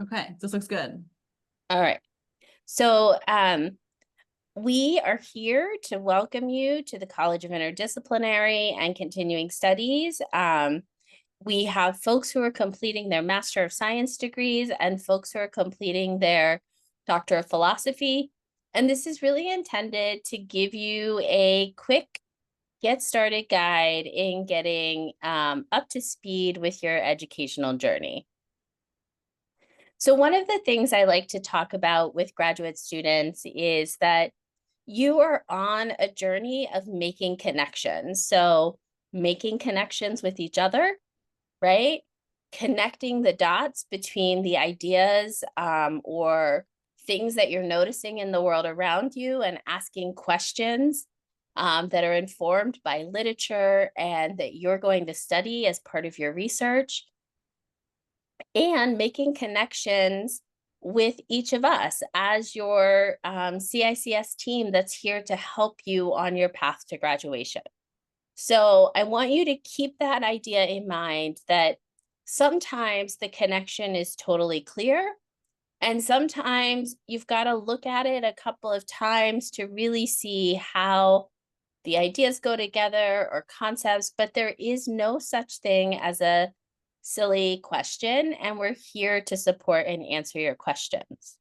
Okay, this looks good. All right. So we are here to welcome you to the College of Interdisciplinary and Continuing Studies. We have folks who are completing their Master of Science degrees and folks who are completing their Doctor of Philosophy. And this is really intended to give you a quick get started guide in getting up to speed with your educational journey. So one of the things I like to talk about with graduate students is that you are on a journey of making connections. So making connections with each other, right? Connecting the dots between the ideas or things that you're noticing in the world around you and asking questions that are informed by literature and that you're going to study as part of your research, and making connections with each of us as your CICS team that's here to help you on your path to graduation. So I want you to keep that idea in mind that sometimes the connection is totally clear, and sometimes you've got to look at it a couple of times to really see how the ideas go together or concepts, but there is no such thing as a silly question, and we're here to support and answer your questions.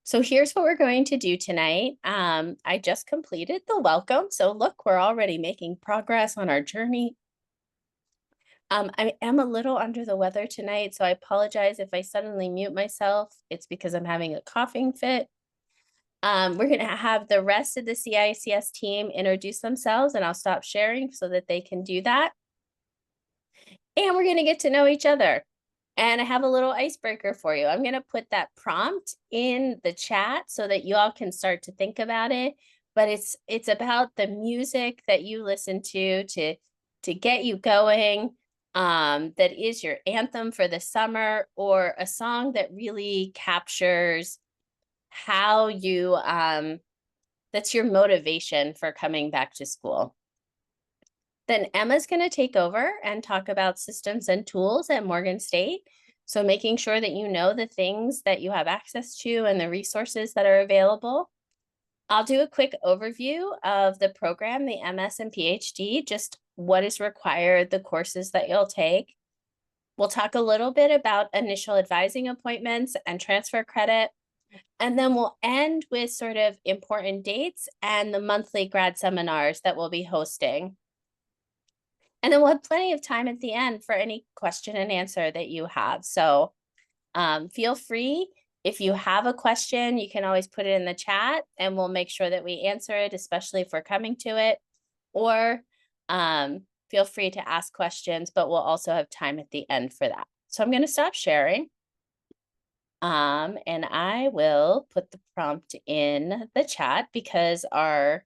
So here's what we're going to do tonight. I just completed the welcome. So look, we're already making progress on our journey. I am a little under the weather tonight, so I apologize if I suddenly mute myself. It's because I'm having a coughing fit. We're going to have the rest of the CICS team introduce themselves, and I'll stop sharing so that they can do that. And we're going to get to know each other. And I have a little icebreaker for you. I'm going to put that prompt in the chat so that you all can start to think about it. But it's about the music that you listen to get you going. That is your anthem for the summer, or a song that really captures how you that's your motivation for coming back to school. Then Emma's going to take over and talk about systems and tools at Morgan State. So making sure that you know the things that you have access to and the resources that are available. I'll do a quick overview of the program, the MS and PhD, just what is required, the courses that you'll take. We'll talk a little bit about initial advising appointments and transfer credit. And then we'll end with sort of important dates and the monthly grad seminars that we'll be hosting. And then we'll have plenty of time at the end for any question and answer that you have. So feel free, if you have a question, you can always put it in the chat and we'll make sure that we answer it, especially if we're coming to it. Or feel free to ask questions, but we'll also have time at the end for that. So I'm going to stop sharing. And I will put the prompt in the chat because our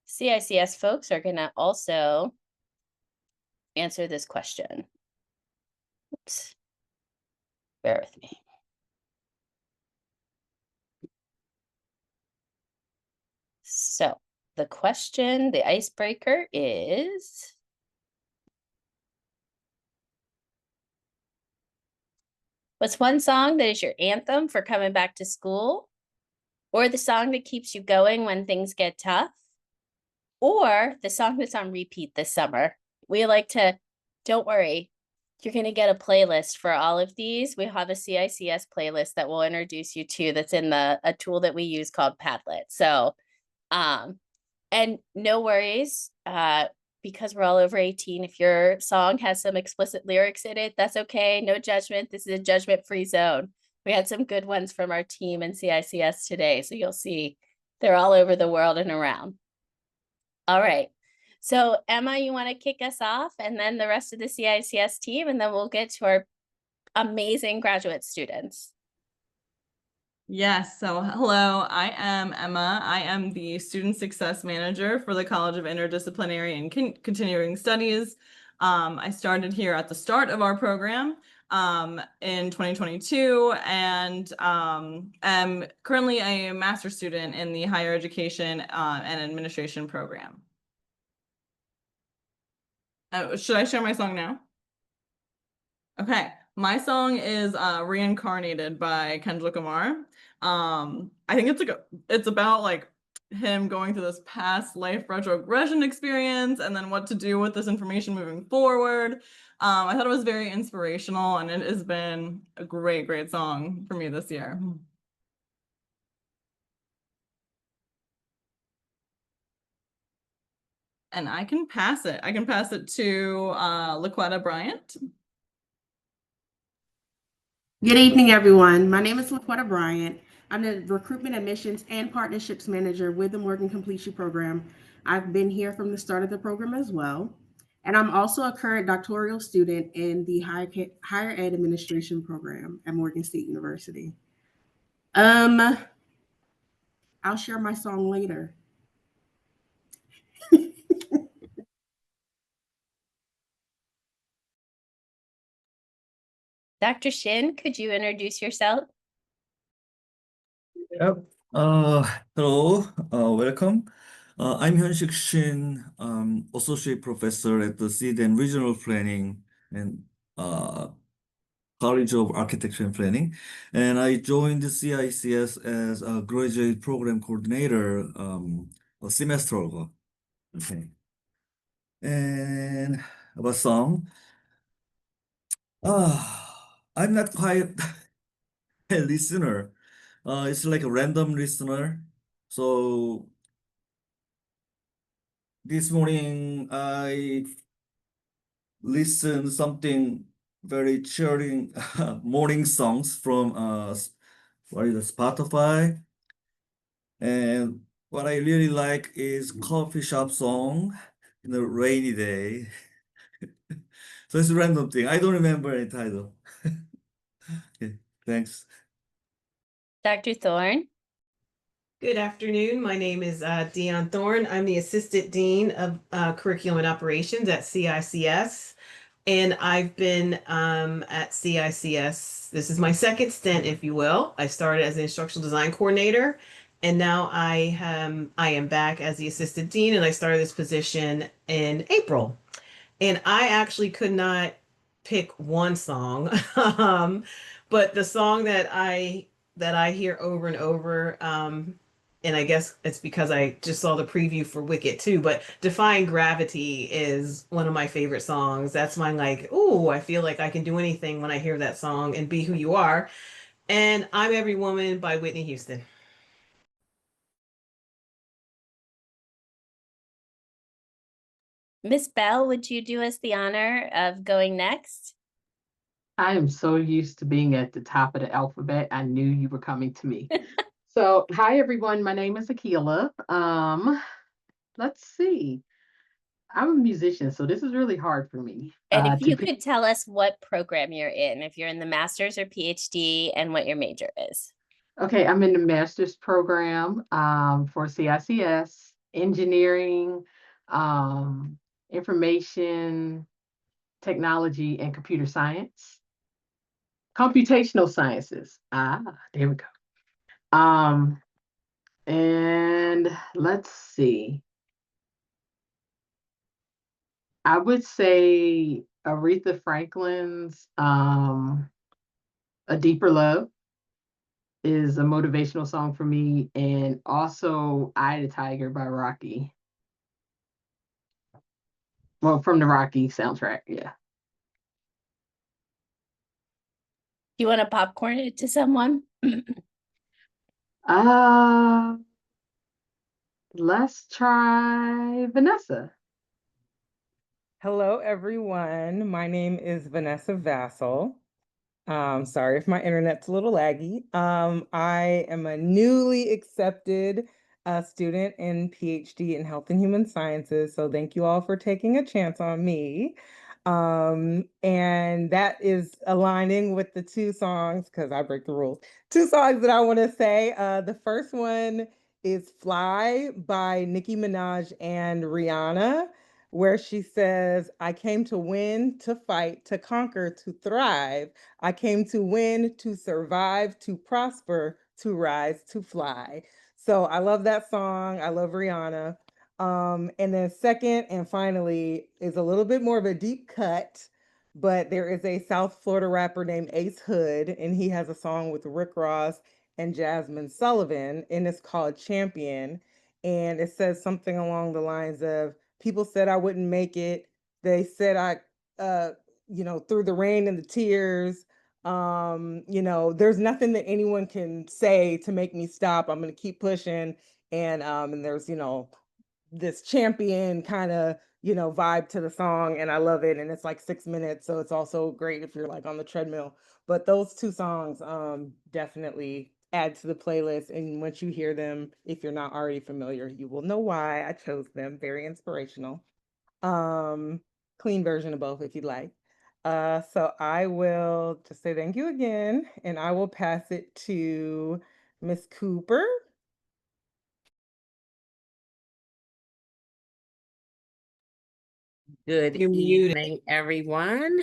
CICS folks are going to also answer this question. Oops. Bear with me. So the question, the icebreaker is, what's one song that is your anthem for coming back to school? Or the song that keeps you going when things get tough? Or the song that's on repeat this summer? We like to, don't worry, you're going to get a playlist for all of these. We have a CICS playlist that we'll introduce you to that's in a tool that we use called Padlet. So, and no worries, because we're all over 18, if your song has some explicit lyrics in it, that's okay. No judgment. This is a judgment-free zone. We had some good ones from our team in CICS today, so you'll see they're all over the world and around. All right. So Emma, you want to kick us off, and then the rest of the CICS team, and then we'll get to our amazing graduate students. Yes, so hello, I am Emma. I am the Student Success Manager for the College of Interdisciplinary and Continuing Studies. I started here at the start of our program in 2022 and am currently a master's student in the Higher Education and Administration program. Should I share my song now? Okay. My song is Reincarnated by Kendrick Lamar. I think it's about like him going through this past life retrogression experience and then what to do with this information moving forward. I thought it was very inspirational and it has been a great, great song for me this year. And I can pass it. I can pass it to Laquetta Bryant. Good evening, everyone. My name is LaQuetta Bryant. I'm the Recruitment Admissions and Partnerships Manager with the Morgan Completion Program. I've been here from the start of the program as well. And I'm also a current doctoral student in the Higher Ed Administration program at Morgan State University. Um, I'll share my song later. Dr. Shin, could you introduce yourself? Yep. Hello. Welcome. I'm Hyunshik Shin, Associate Professor at the Seed and Regional Planning and College of Architecture and Planning. And I joined the CICS as a graduate program coordinator a semester ago. Okay. And about song. I'm not quite a listener. It's like a random listener. So this morning I listened something very cheering morning songs from what is it, Spotify. And what I really like is coffee shop song in a rainy day. So it's a random thing. I don't remember any title. Okay, thanks. Dr. Thorne? Good afternoon. My name is Dion Thorne. I'm the Assistant Dean of Curriculum and Operations at CICS. And I've been at CICS. This is my second stint, if you will. I started as an instructional design coordinator, and now I am back as the Assistant Dean, and I started this position in April. And I actually could not pick one song, but the song that I hear over and over, and I guess it's because I just saw the preview for Wicked too, but Defying Gravity is one of my favorite songs. That's my like, ooh, I feel like I can do anything when I hear that song and be who you are. And I'm Every Woman by Whitney Houston. Miss Bell, would you do us the honor of going next? I am so used to being at the top of the alphabet. I knew you were coming to me. So, hi everyone. My name is Akila. Let's see. I'm a musician, so this is really hard for me. And if to you pick- could tell us what program you're in, if you're in the master's or PhD, and what your major is. Okay, I'm in the master's program for CICS, engineering, information, technology, and computer science. Computational sciences. There we go. And let's see. I would say Aretha Franklin's A Deeper Love is a motivational song for me, and also Eye the Tiger by Rocky. Well, from the Rocky soundtrack, yeah. Do you want to popcorn it to someone? Let's try Vanessa. Hello, everyone. My name is Vanessa Vassal. Sorry if my internet's a little laggy. I am a newly accepted student in PhD in Health and Human Sciences, so thank you all for taking a chance on me. And that is aligning with the two songs, because I break the rules. Two songs that I want to say. The first one is Fly by Nicki Minaj and Rihanna, where she says, I came to win, to fight, to conquer, to thrive. I came to win, to survive, to prosper, to rise, to fly. So I love that song. I love Rihanna. And then second and finally is a little bit more of a deep cut. but there is a South Florida rapper named Ace Hood, and he has a song with Rick Ross and Jasmine Sullivan, and it's called Champion. And it says something along the lines of, people said I wouldn't make it. They said through the rain and the tears, there's nothing that anyone can say to make me stop. I'm going to keep pushing. And there's, this champion kind of, vibe to the song, and I love it. And it's like 6 minutes, so it's also great if you're like on the treadmill. But those two songs definitely add to the playlist, and once you hear them, if you're not already familiar, you will know why I chose them. Very inspirational. Clean version of both if you'd like. So I will just say thank you again, and I will pass it to Miss Cooper. Good You're muted. evening, everyone.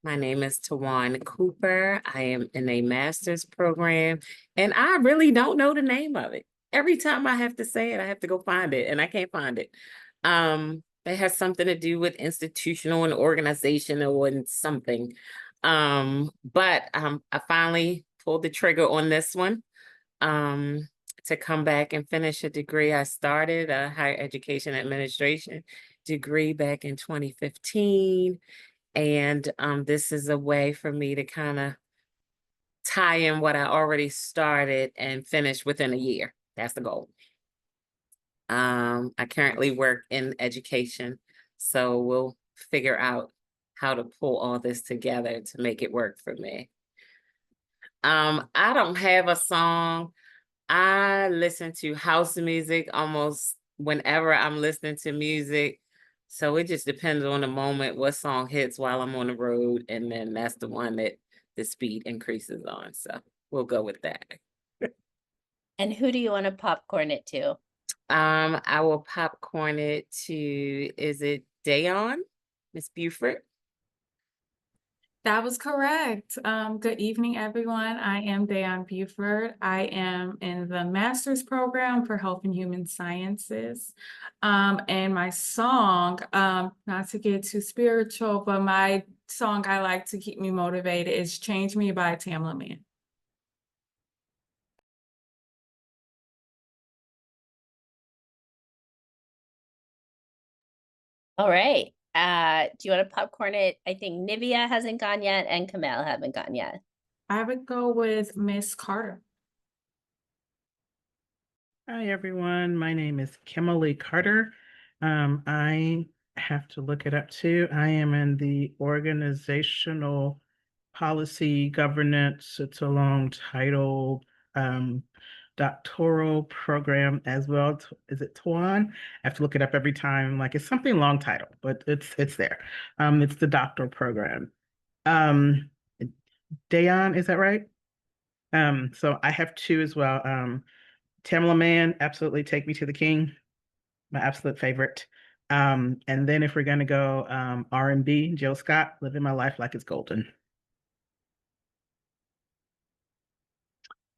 My name is Tawan Cooper. I am in a master's program, and I really don't know the name of it. Every time I have to say it, I have to go find it, and I can't find it. It has something to do with institutional and organizational and something. But I finally pulled the trigger on this one to come back and finish a degree. I started a higher education administration degree back in 2015. And this is a way for me to kind of tie in what I already started and finish within a year. That's the goal. I currently work in education, so we'll figure out how to pull all this together to make it work for me. I don't have a song. I listen to house music almost whenever I'm listening to music. So it just depends on the moment, what song hits while I'm on the road, and then that's the one that the speed increases on. So we'll go with that. And who do you want to popcorn it to? I will popcorn it to, is it Dayon, Miss Buford? That was correct. Good evening, everyone. I am Dayon Buford. I am in the master's program for Health and Human Sciences. And my song, not to get too spiritual, but my song I like to keep me motivated is Change Me by Tamla Mann. All right. Do you want to popcorn it? I think Nivea hasn't gone yet and Kamel haven't gone yet. I would go with Miss Carter. Hi, everyone. My name is Kimberly Carter. I have to look it up too. I am in the organizational policy governance. It's a long title, doctoral program as well. Is it Tuan? I have to look it up every time. Like, it's something long title, but it's there. It's the doctoral program. Dayon, is that right? So I have two as well. Tamla Mann, absolutely Take Me to the King, my absolute favorite. And then if we're gonna go R&B, Jill Scott, Living My Life Like It's Golden.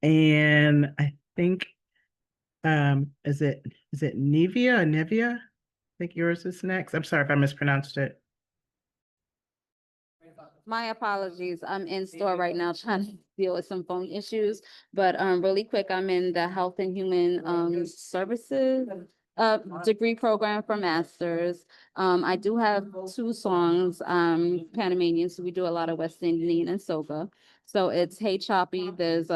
And I think, is it Nevia or Nevia? I think yours is next. I'm sorry if I mispronounced it. My apologies. I'm in store right now trying to deal with some phone issues, but really quick, I'm in the Health and Human Services degree program for masters. I do have two songs, Panamanian, so we do a lot of West Indian and soca. So it's Hey Choppy, there's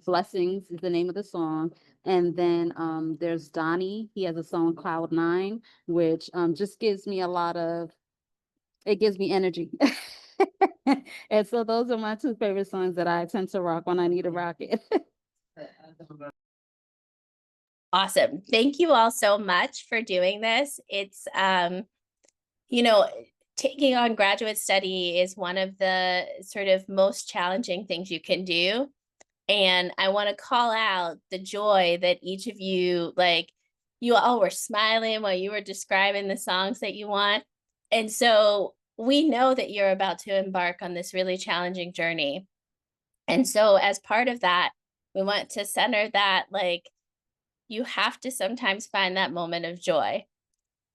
Blessings is the name of the song. And then there's Donnie, he has a song Cloud 9, which just gives me it gives me energy. And so those are my two favorite songs that I tend to rock when I need to rock it. Awesome. Thank you all so much for doing this. It's, taking on graduate study is one of the sort of most challenging things you can do. And I want to call out the joy that each of you, you all were smiling while you were describing the songs that you want. And so we know that you're about to embark on this really challenging journey. And so as part of that, we want to center that, you have to sometimes find that moment of joy.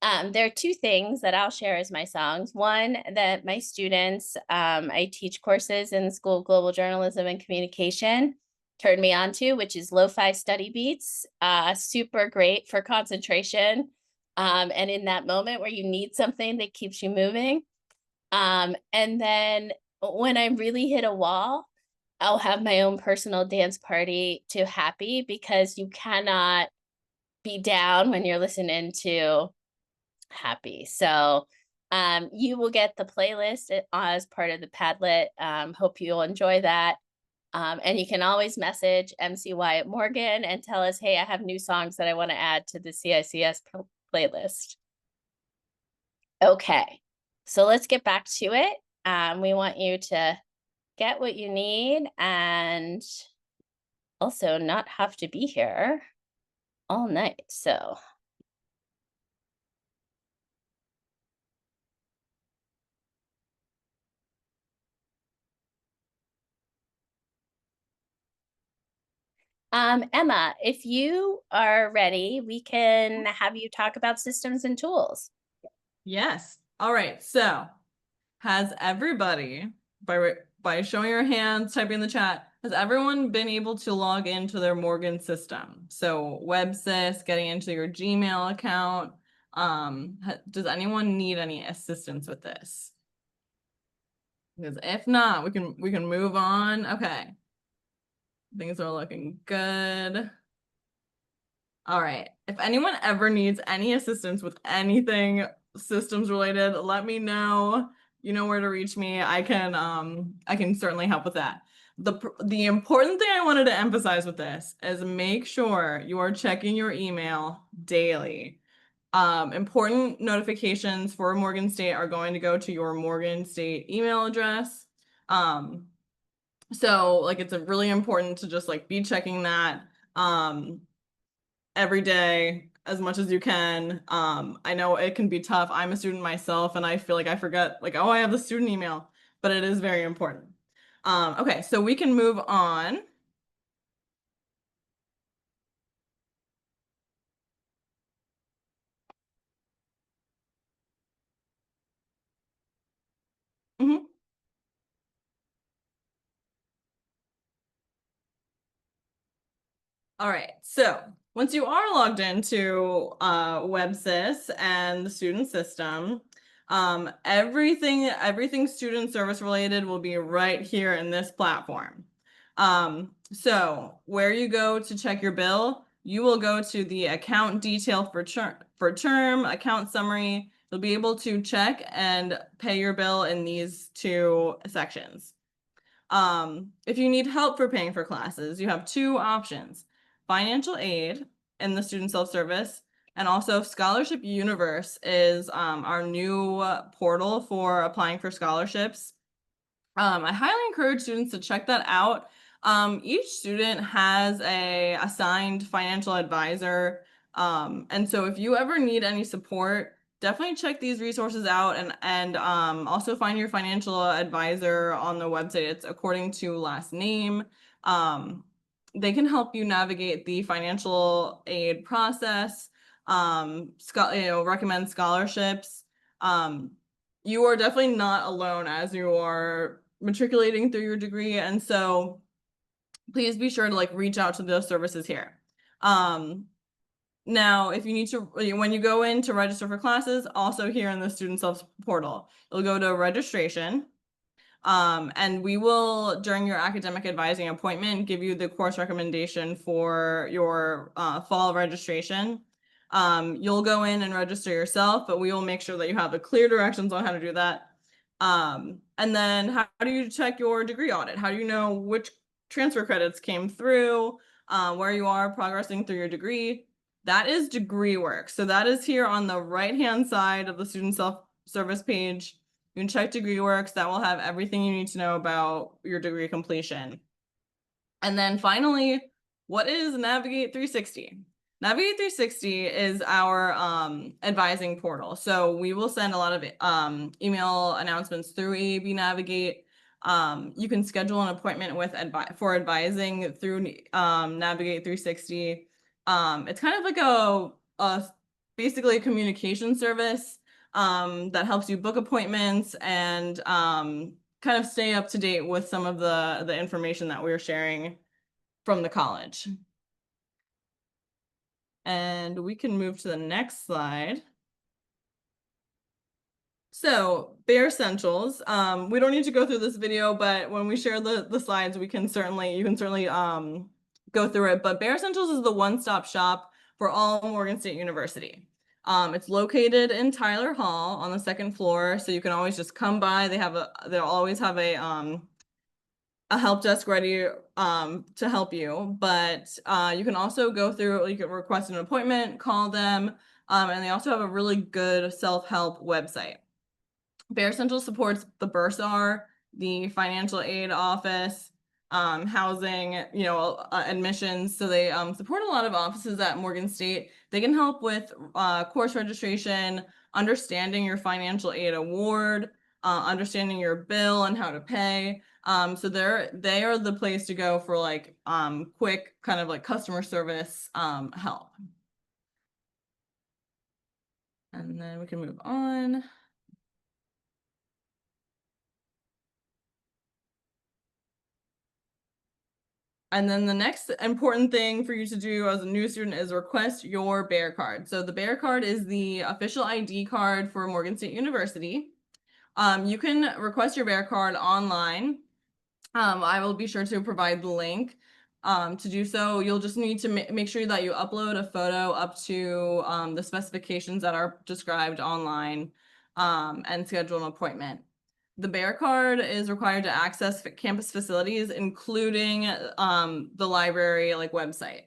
There are two things that I'll share as my songs. One, that my students, I teach courses in the School of Global Journalism and Communication, turned me on to, which is lo-fi study beats. Super great for concentration. And in that moment where you need something that keeps you moving. And then when I really hit a wall, I'll have my own personal dance party to Happy, because you cannot be down when you're listening to Happy. So you will get the playlist as part of the Padlet. Hope you'll enjoy that. And you can always message MC Wyatt Morgan and tell us, hey, I have new songs that I want to add to the CICS playlist. Okay, so let's get back to it. We want you to get what you need and also not have to be here all night. So Emma, if you are ready, we can have you talk about systems and tools. Yes. All right. So has everybody, by showing your hands, typing in the chat, has everyone been able to log into their Morgan system? So WebSys, getting into your Gmail account. Does anyone need any assistance with this? Because if not, we can move on. Okay. Things are looking good. All right. If anyone ever needs any assistance with anything systems related, let me know. You know where to reach me. I can certainly help with that. The important thing I wanted to emphasize with this is make sure you are checking your email daily. Important notifications for Morgan State are going to go to your Morgan State email address. So like it's really important to just like be checking that every day as much as you can. I know it can be tough. I'm a student myself and I feel like I forget like, oh, I have the student email, but it is very important. Okay, so we can move on. Mhm. All right, so once you are logged into WebSys and the student system, everything student service related will be right here in this platform. So where you go to check your bill, you will go to the account detail for term, account summary. You'll be able to check and pay your bill in these two sections. If you need help for paying for classes, you have two options: financial aid in the student self-service, and also Scholarship Universe is our new portal for applying for scholarships. I highly encourage students to check that out. Each student has a assigned financial advisor. And so if you ever need any support, definitely check these resources out and also find your financial advisor on the website. It's according to last name. They can help you navigate the financial aid process, recommend scholarships. You are definitely not alone as you are matriculating through your degree. And so please be sure to like reach out to those services here. Now, if you need to, when you go in to register for classes, also here in the student self portal, you'll go to registration. And we will, during your academic advising appointment, give you the course recommendation for your fall registration. You'll go in and register yourself, but we will make sure that you have the clear directions on how to do that. And then how do you check your degree audit? How do you know which transfer credits came through, where you are progressing through your degree? That is degree work. So that is here on the right-hand side of the student self-service page. You can check degree works. That will have everything you need to know about your degree completion. And then finally, what is Navigate 360? Navigate 360 is our advising portal. So we will send a lot of email announcements through AAB Navigate. You can schedule an appointment with for advising through Navigate 360. It's kind of like a basically a communication service that helps you book appointments and kind of stay up to date with some of the information that we're sharing from the college. And we can move to the next slide. So Bare Essentials, we don't need to go through this video, but when we share the slides, you can certainly go through it. But Bare Essentials is the one-stop shop for all Morgan State University. It's located in Tyler Hall on the 2nd floor, so you can always just come by. They'll always have a help desk ready to help you, but you can also go through, you can request an appointment, call them, and they also have a really good self-help website. Bare Essentials supports the bursar, the financial aid office, housing, admissions. So they support a lot of offices at Morgan State. They can help with course registration, understanding your financial aid award, understanding your bill and how to pay. So they are the place to go for like quick kind of like customer service help. And then we can move on. And then the next important thing for you to do as a new student is request your Bare card. So the Bare card is the official ID card for Morgan State University. You can request your Bare card online. I will be sure to provide the link to do so. You'll just need to make sure that you upload a photo up to the specifications that are described online and schedule an appointment. The Bare card is required to access campus facilities, including the library website.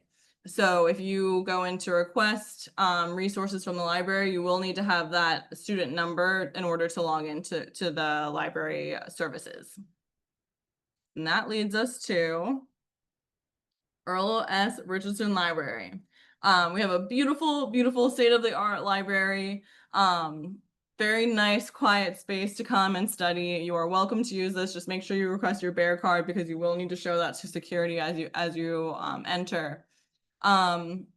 So if you go in to request resources from the library, you will need to have that student number in order to log into the library services. And that leads us to Earl S. Richardson Library. We have a beautiful, beautiful state-of-the-art library. Very nice, quiet space to come and study. You are welcome to use this. Just make sure you request your Bare card because you will need to show that to security as you enter. And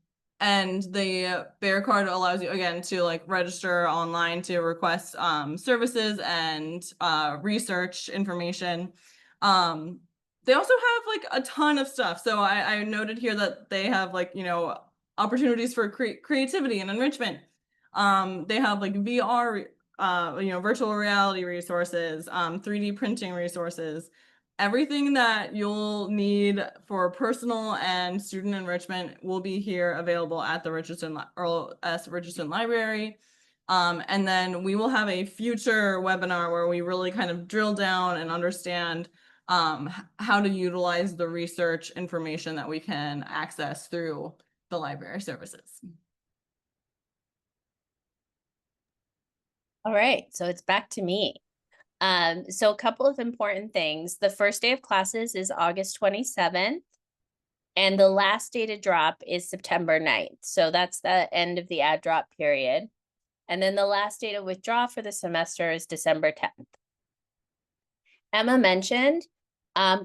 the Bare card allows you again to register online to request services and research information. They also have a ton of stuff. So I noted here that they have opportunities for creativity and enrichment. They have VR, virtual reality resources, 3D printing resources, everything that you'll need for personal and student enrichment will be here available at the Earl S. Richardson Library. And then we will have a future webinar where we really kind of drill down and understand how to utilize the research information that we can access through the library services. All right, so it's back to me. So a couple of important things. The first day of classes is August 27th, and the last day to drop is September 9th. So that's the end of the add drop period. And then the last day to withdraw for the semester is December 10th. Emma mentioned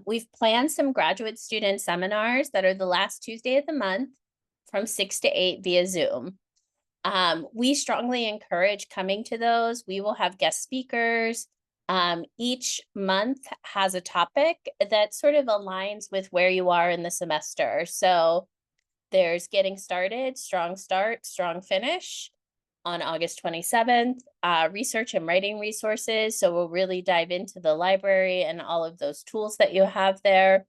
we've planned some graduate student seminars that are the last Tuesday of the month from 6 to 8 via Zoom. We strongly encourage coming to those. We will have guest speakers. Each month has a topic that sort of aligns with where you are in the semester. So there's getting started, strong start, strong finish on August 27th, research and writing resources. So we'll really dive into the library and all of those tools that you have there.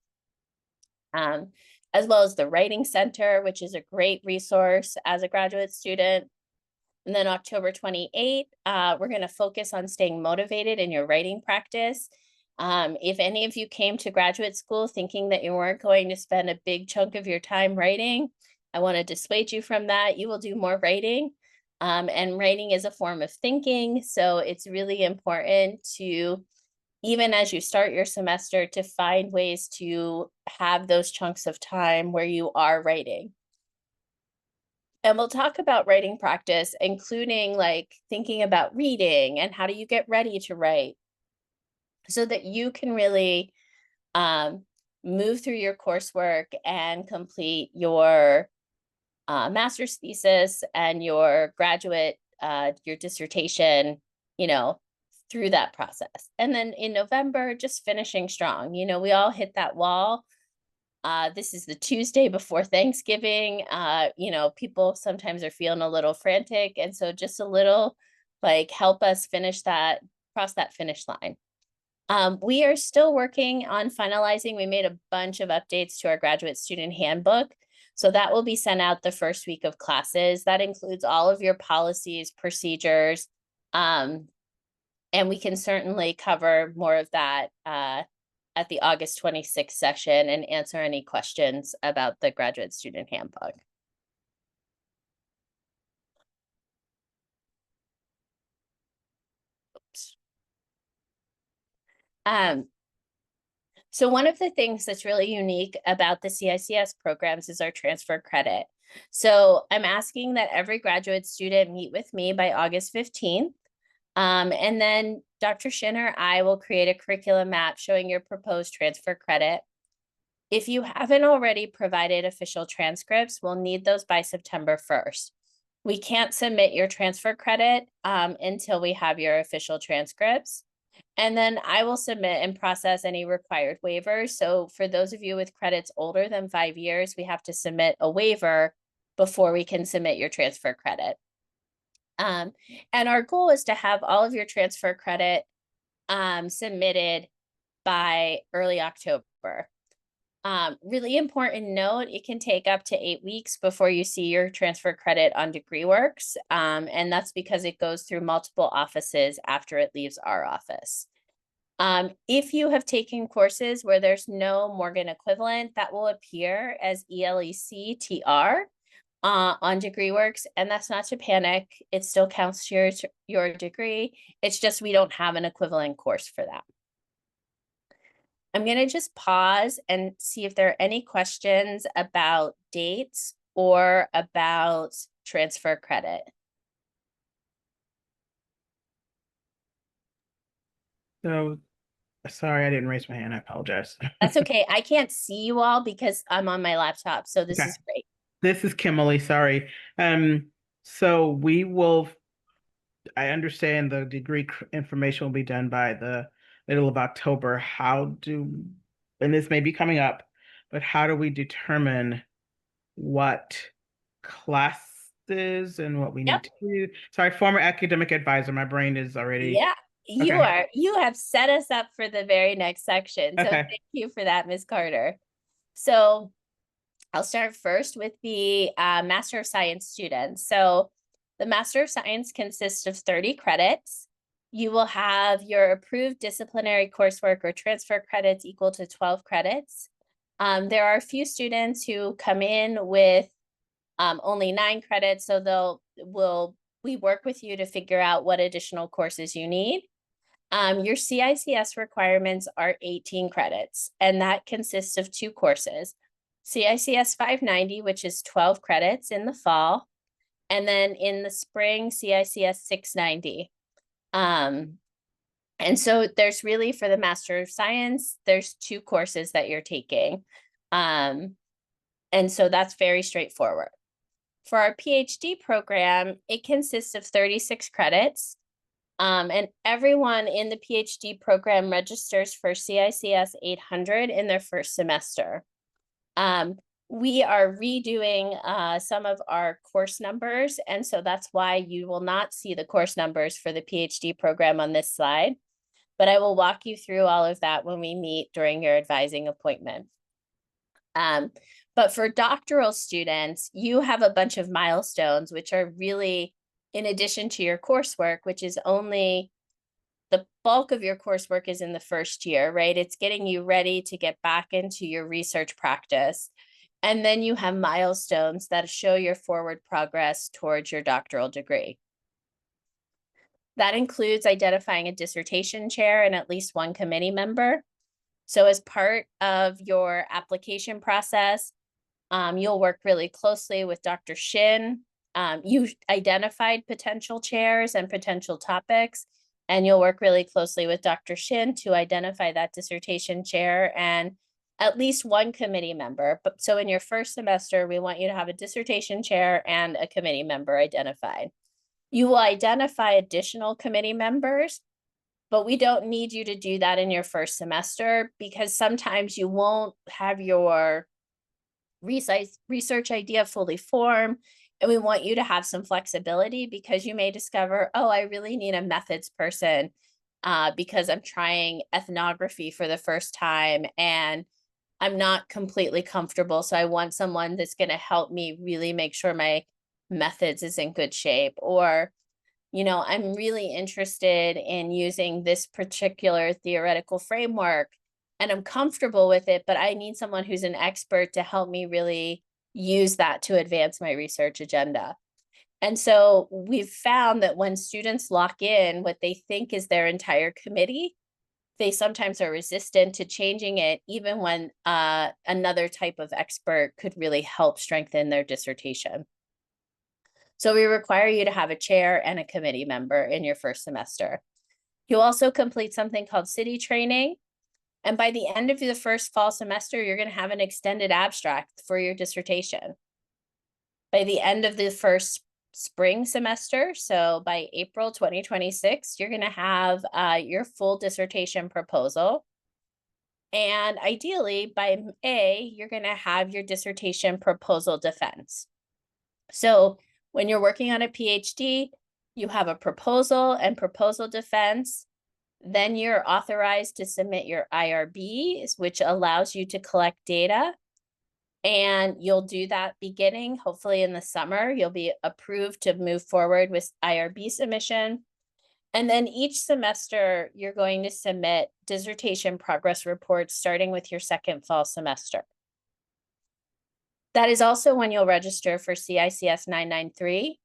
As well as the Writing Center, which is a great resource as a graduate student. And then October 28th, we're going to focus on staying motivated in your writing practice. If any of you came to graduate school thinking that you weren't going to spend a big chunk of your time writing, I want to dissuade you from that. You will do more writing. And writing is a form of thinking. So it's really important to, even as you start your semester, to find ways to have those chunks of time where you are writing. And we'll talk about writing practice, including thinking about reading and how do you get ready to write so that you can really move through your coursework and complete your master's thesis and your graduate, your dissertation, you know, through that process. And then in November, just finishing strong. You know, we all hit that wall. This is the Tuesday before Thanksgiving. You know, people sometimes are feeling a little frantic. And so just a little like help us finish that, cross that finish line. We are still working on finalizing. We made a bunch of updates to our graduate student handbook. So that will be sent out the first week of classes. That includes all of your policies, procedures, and we can certainly cover more of that at the August 26th session and answer any questions about the graduate student handbook. Oops. So one of the things that's really unique about the CICS programs is our transfer credit. So I'm asking that every graduate student meet with me by August 15th. And then Dr. Shin or I will create a curriculum map showing your proposed transfer credit. If you haven't already provided official transcripts, we'll need those by September 1st. We can't submit your transfer credit until we have your official transcripts. And then I will submit and process any required waivers. So for those of you with credits older than 5 years, we have to submit a waiver before we can submit your transfer credit. And our goal is to have all of your transfer credit submitted by early October. Really important note, it can take up to 8 weeks before you see your transfer credit on DegreeWorks. And that's because it goes through multiple offices after it leaves our office. If you have taken courses where there's no Morgan equivalent, that will appear as ELEC-TR on DegreeWorks, and that's not to panic. It still counts to your degree. It's just we don't have an equivalent course for that. I'm going to just pause and see if there are any questions about dates or about transfer credit. So, sorry, I didn't raise my hand. I apologize. That's okay. I can't see you all because I'm on my laptop, so this Okay. is great. This is Kimberly, sorry. So we will, I understand the degree information will be done by the middle of October. And this may be coming up, but how do we determine what classes and what we need to do? Sorry, former academic advisor, my brain is already. Yeah, you have set us up for the very next section. So Okay. thank you for that, Ms. Carter. So I'll start first with the Master of Science students. So the Master of Science consists of 30 credits. You will have your approved disciplinary coursework or transfer credits equal to 12 credits. There are a few students who come in with only 9 credits, so we work with you to figure out what additional courses you need. Your CICS requirements are 18 credits, and that consists of 2 courses. CICS 590, which is 12 credits in the fall, and then in the spring, CICS 690. And so there's really, for the Master of Science, there's 2 courses that you're taking. And so that's very straightforward. For our PhD program, it consists of 36 credits. And everyone in the PhD program registers for CICS 800 in their first semester. We are redoing some of our course numbers, and so that's why you will not see the course numbers for the PhD program on this slide, but I will walk you through all of that when we meet during your advising appointment. But for doctoral students, you have a bunch of milestones, which are really in addition to your coursework, which is only the bulk of your coursework is in the first year, right? It's getting you ready to get back into your research practice. And then you have milestones that show your forward progress towards your doctoral degree. That includes identifying a dissertation chair and at least 1 committee member. So as part of your application process, you'll work really closely with Dr. Shin. You identified potential chairs and potential topics, and you'll work really closely with Dr. Shin to identify that dissertation chair and at least one committee member. But so in your first semester, we want you to have a dissertation chair and a committee member identified. You will identify additional committee members, but we don't need you to do that in your first semester because sometimes you won't have your research idea fully formed. And we want you to have some flexibility because you may discover, oh, I really need a methods person because I'm trying ethnography for the first time and I'm not completely comfortable. So I want someone that's going to help me really make sure my methods is in good shape. Or, you know, I'm really interested in using this particular theoretical framework and I'm comfortable with it, but I need someone who's an expert to help me really use that to advance my research agenda. And so we've found that when students lock in what they think is their entire committee, they sometimes are resistant to changing it, even when another type of expert could really help strengthen their dissertation. So we require you to have a chair and a committee member in your first semester. You'll also complete something called city training. And by the end of the first fall semester, you're going to have an extended abstract for your dissertation. By the end of the first spring semester, so by April 2026, you're going to have your full dissertation proposal. And ideally, by May, you're going to have your dissertation proposal defense. So when you're working on a PhD, you have a proposal and proposal defense. Then you're authorized to submit your IRBs, which allows you to collect data. And you'll do that beginning, hopefully in the summer, you'll be approved to move forward with IRB submission. And then each semester, you're going to submit dissertation progress reports starting with your second fall semester. That is also when you'll register for CICS 993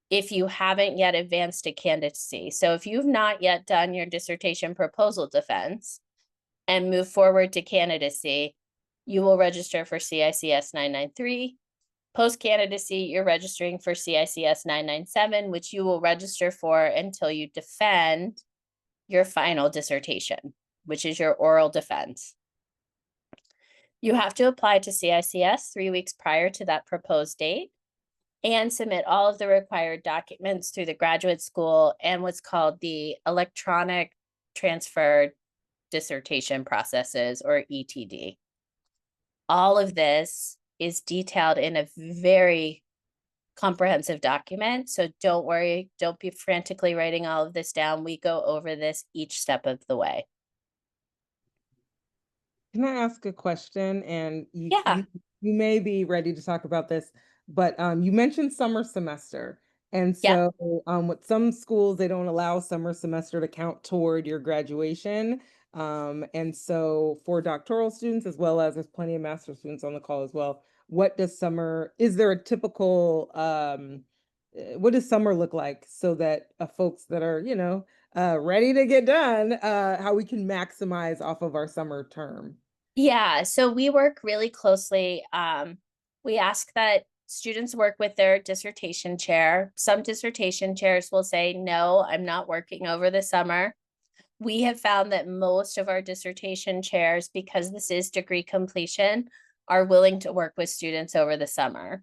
if you haven't yet advanced to candidacy. So if you've not yet done your dissertation proposal defense and move forward to candidacy, you will register for CICS 993. Post-candidacy, you're registering for CICS 997, which you will register for until you defend your final dissertation, which is your oral defense. You have to apply to CICS 3 weeks prior to that proposed date and submit all of the required documents through the graduate school and what's called the electronic transfer dissertation processes, or ETD. All of this is detailed in a very comprehensive document. So don't worry, don't be frantically writing all of this down. We go over this each step of the way. Can I ask a question? And Yeah. you may be ready to talk about this, but you mentioned summer semester. And Yeah. so with some schools, they don't allow summer semester to count toward your graduation. And so for doctoral students, as well as there's plenty of master's students on the call as well, what does summer, is there a typical, what does summer look like so that folks that are, you know, ready to get done, how we can maximize off of our summer term? Yeah, so we work really closely. We ask that students work with their dissertation chair. Some dissertation chairs will say, no, I'm not working over the summer. We have found that most of our dissertation chairs, because this is degree completion, are willing to work with students over the summer.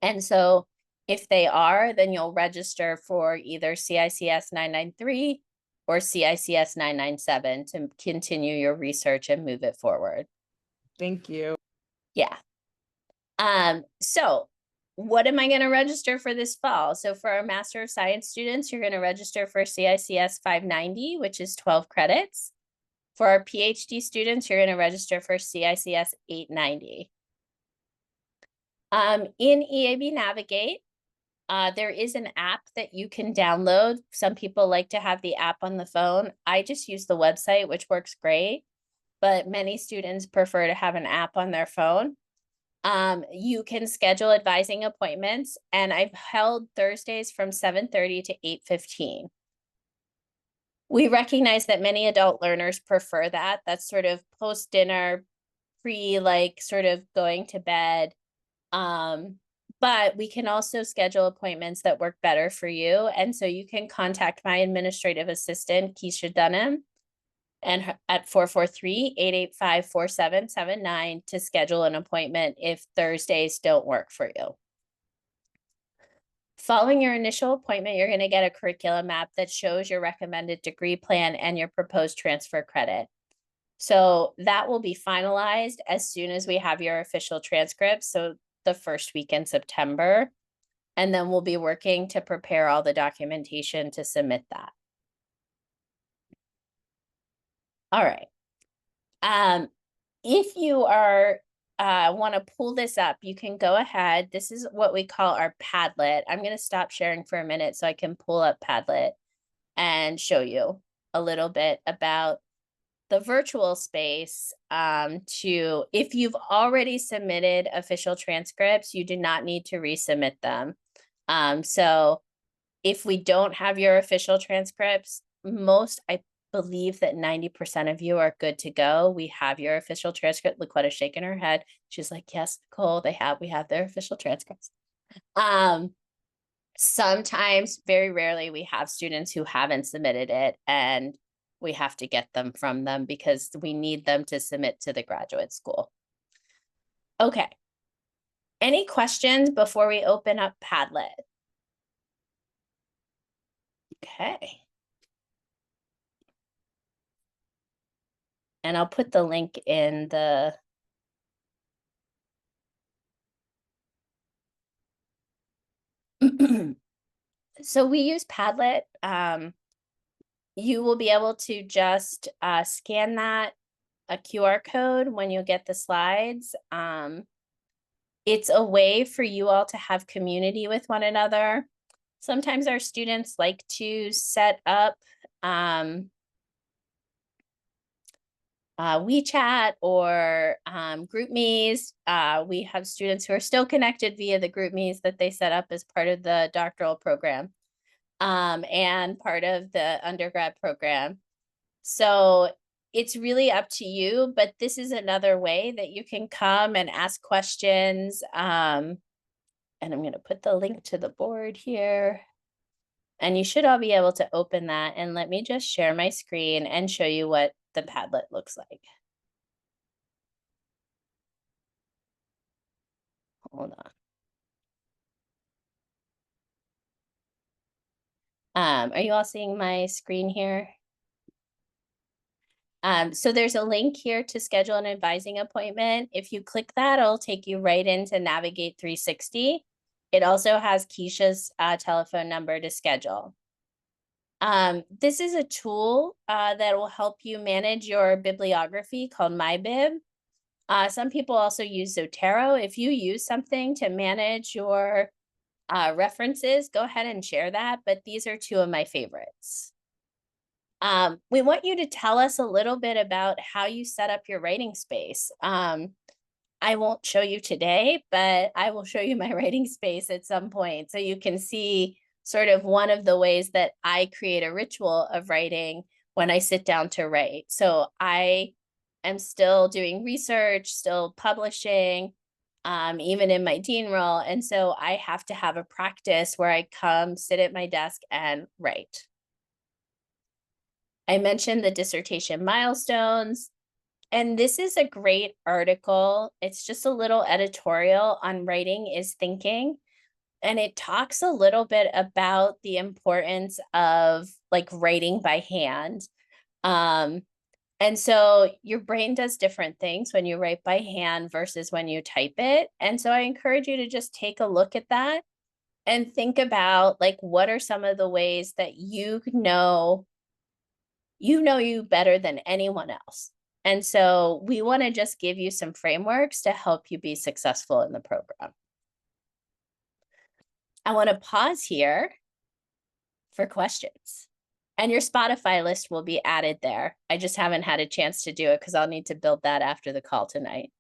And so if they are, then you'll register for either CICS 993 or CICS 997 to continue your research and move it forward. Thank you. Yeah. So what am I going to register for this fall? So for our Master of Science students, you're going to register for CICS 590, which is 12 credits. For our PhD students, you're going to register for CICS 890. In EAB Navigate, there is an app that you can download. Some people like to have the app on the phone. I just use the website, which works great, but many students prefer to have an app on their phone. You can schedule advising appointments, and I've held Thursdays from 7:30 to 8:15. We recognize that many adult learners prefer that. That's sort of post-dinner, like sort of going to bed. But we can also schedule appointments that work better for you. And so you can contact my administrative assistant, Keisha Dunham, and at 443-885-4779 to schedule an appointment if Thursdays don't work for you. Following your initial appointment, you're going to get a curriculum map that shows your recommended degree plan and your proposed transfer credit. So that will be finalized as soon as we have your official transcripts, so the first week in September. And then we'll be working to prepare all the documentation to submit that. All right. If you are want to pull this up, you can go ahead. This is what we call our Padlet. I'm going to stop sharing for a minute so I can pull up Padlet and show you a little bit about the virtual space. If you've already submitted official transcripts, you do not need to resubmit them. So if we don't have your official transcripts, I believe that 90% of you are good to go. We have your official transcript. Laquetta's shaking her head. She's like, yes, Nicole, we have their official transcripts. Sometimes, very rarely, we have students who haven't submitted it and we have to get them from them because we need them to submit to the graduate school. Okay. Any questions before we open up Padlet? Okay. And I'll put the link in the so we use Padlet. You will be able to just scan that a QR code when you get the slides. It's a way for you all to have community with one another. Sometimes our students like to set up WeChat or GroupMe's. We have students who are still connected via the GroupMe's that they set up as part of the doctoral program and part of the undergrad program. So it's really up to you, but this is another way that you can come and ask questions. And I'm going to put the link to the board here. And you should all be able to open that. And let me just share my screen and show you what the Padlet looks like. Hold on. Are you all seeing my screen here? So there's a link here to schedule an advising appointment. If you click that, it'll take you right into Navigate 360. It also has Keisha's telephone number to schedule. This is a tool that will help you manage your bibliography called MyBib. Some people also use Zotero. If you use something to manage your references, go ahead and share that, but these are two of my favorites. We want you to tell us a little bit about how you set up your writing space. I won't show you today, but I will show you my writing space at some point so you can see sort of one of the ways that I create a ritual of writing when I sit down to write. So I am still doing research, still publishing, even in my dean role. And so I have to have a practice where I come, sit at my desk and write. I mentioned the dissertation milestones, and this is a great article. It's just a little editorial on writing is thinking. And it talks a little bit about the importance of like writing by hand. And so your brain does different things when you write by hand versus when you type it. And so I encourage you to just take a look at that and think about like, what are some of the ways that you know you better than anyone else. And so we want to just give you some frameworks to help you be successful in the program. I want to pause here for questions. And your Spotify list will be added there. I just haven't had a chance to do it because I'll need to build that after the call tonight.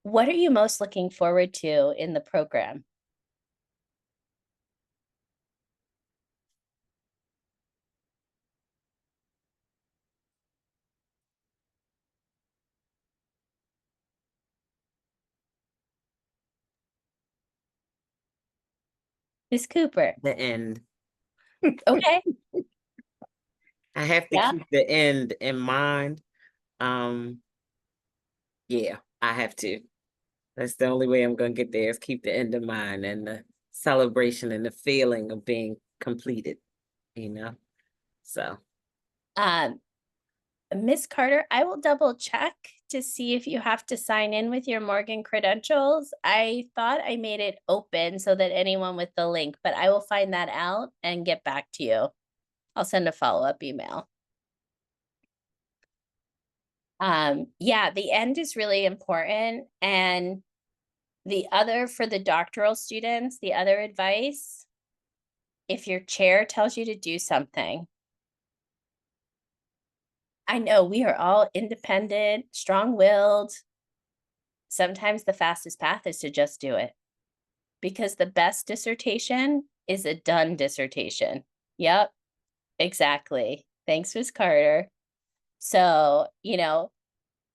What are you most looking forward to in the program? Ms. Cooper. The end. Okay. I have to Yeah. keep the end in mind. Yeah, I have to. That's the only way I'm gonna get there is keep the end in mind and the celebration and the feeling of being completed, you know? So, Miss Carter, I will double check to see if you have to sign in with your Morgan credentials. I thought I made it open so that anyone with the link, but I will find that out and get back to you. I'll send a follow-up email. Yeah, the end is really important. And the other for the doctoral students, the other advice, if your chair tells you to do something, I know we are all independent, strong-willed. Sometimes the fastest path is to just do it, because the best dissertation is a done dissertation. Yep, exactly. Thanks, Ms. Carter. So, you know,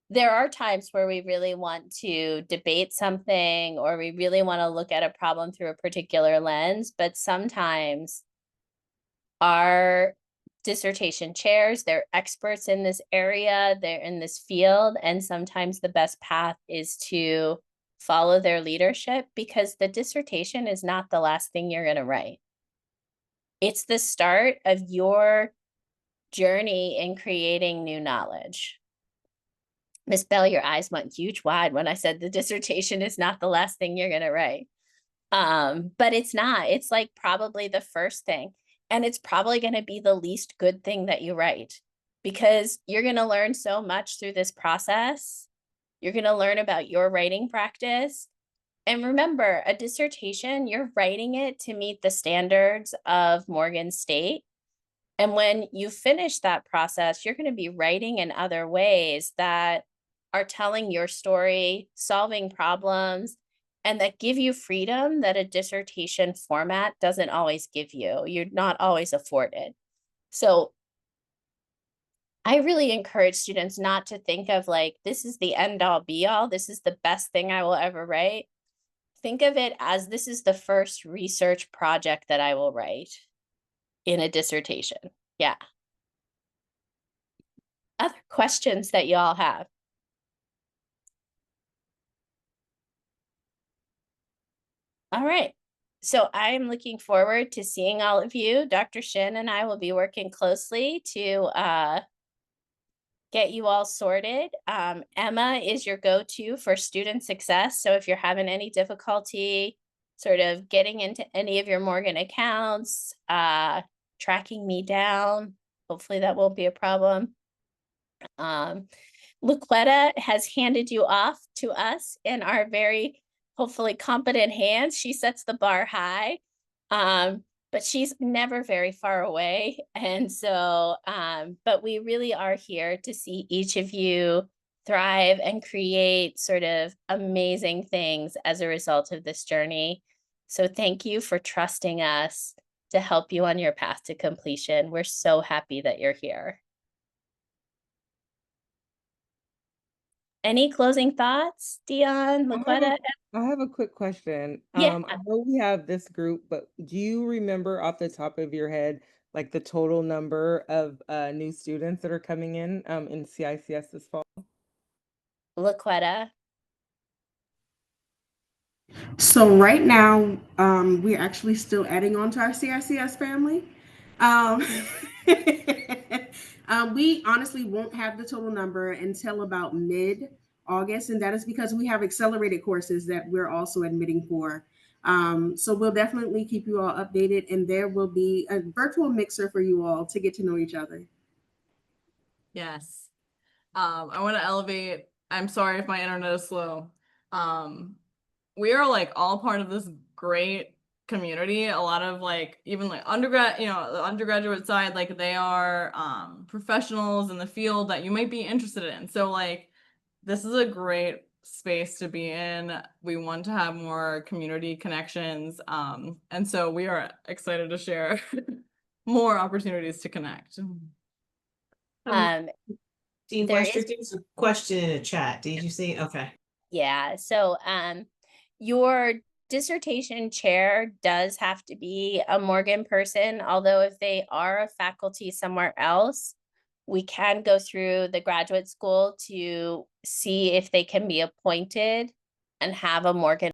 there are times where we really want to debate something or we really want to look at a problem through a particular lens, but sometimes our dissertation chairs, they're experts in this area, they're in this field, and sometimes the best path is to follow their leadership, because the dissertation is not the last thing you're going to write. It's the start of your journey in creating new knowledge. Miss Bell, your eyes went huge wide when I said the dissertation is not the last thing you're going to write. But it's not. It's like probably the first thing. And it's probably going to be the least good thing that you write, because you're going to learn so much through this process. You're going to learn about your writing practice. And remember, a dissertation, you're writing it to meet the standards of Morgan State. And when you finish that process, you're going to be writing in other ways that are telling your story, solving problems, and that give you freedom that a dissertation format doesn't always give you. You're not always afforded. So I really encourage students not to think of like, this is the end all be all, this is the best thing I will ever write. Think of it as this is the first research project that I will write in a dissertation. Yeah. Other questions that you all have? All right. So I'm looking forward to seeing all of you. Dr. Shin and I will be working closely to get you all sorted. Emma is your go-to for student success. So if you're having any difficulty sort of getting into any of your Morgan accounts, tracking me down, hopefully that won't be a problem. Luquetta has handed you off to us in our very hopefully competent hands. She sets the bar high, but she's never very far away. And so, but we really are here to see each of you thrive and create sort of amazing things as a result of this journey. So thank you for trusting us to help you on your path to completion. We're so happy that you're here. Any closing thoughts, Dion, Laquetta? I have a quick question. Yeah. I know we have this group, but do you remember off the top of your head, like the total number of new students that are coming in CICS this fall? Laquetta? So right now, we're actually still adding on to our CICS family. We honestly won't have the total number until about mid-August, and that is because we have accelerated courses that we're also admitting for. So we'll definitely keep you all updated, and there will be a virtual mixer for you all to get to know each other. Yes. I want to elevate. I'm sorry if my internet is slow. We are like all part of this great community. A lot of like even like undergrad, the undergraduate side, like they are professionals in the field that you might be interested in. So like this is a great space to be in. We want to have more community connections. And so we are excited to share more opportunities to connect. Dean there Westridge, is- there's a question in the chat. Did you see? Okay. Yeah. So your dissertation chair does have to be a Morgan person, although if they are a faculty somewhere else, we can go through the graduate school to see if they can be appointed and have a Morgan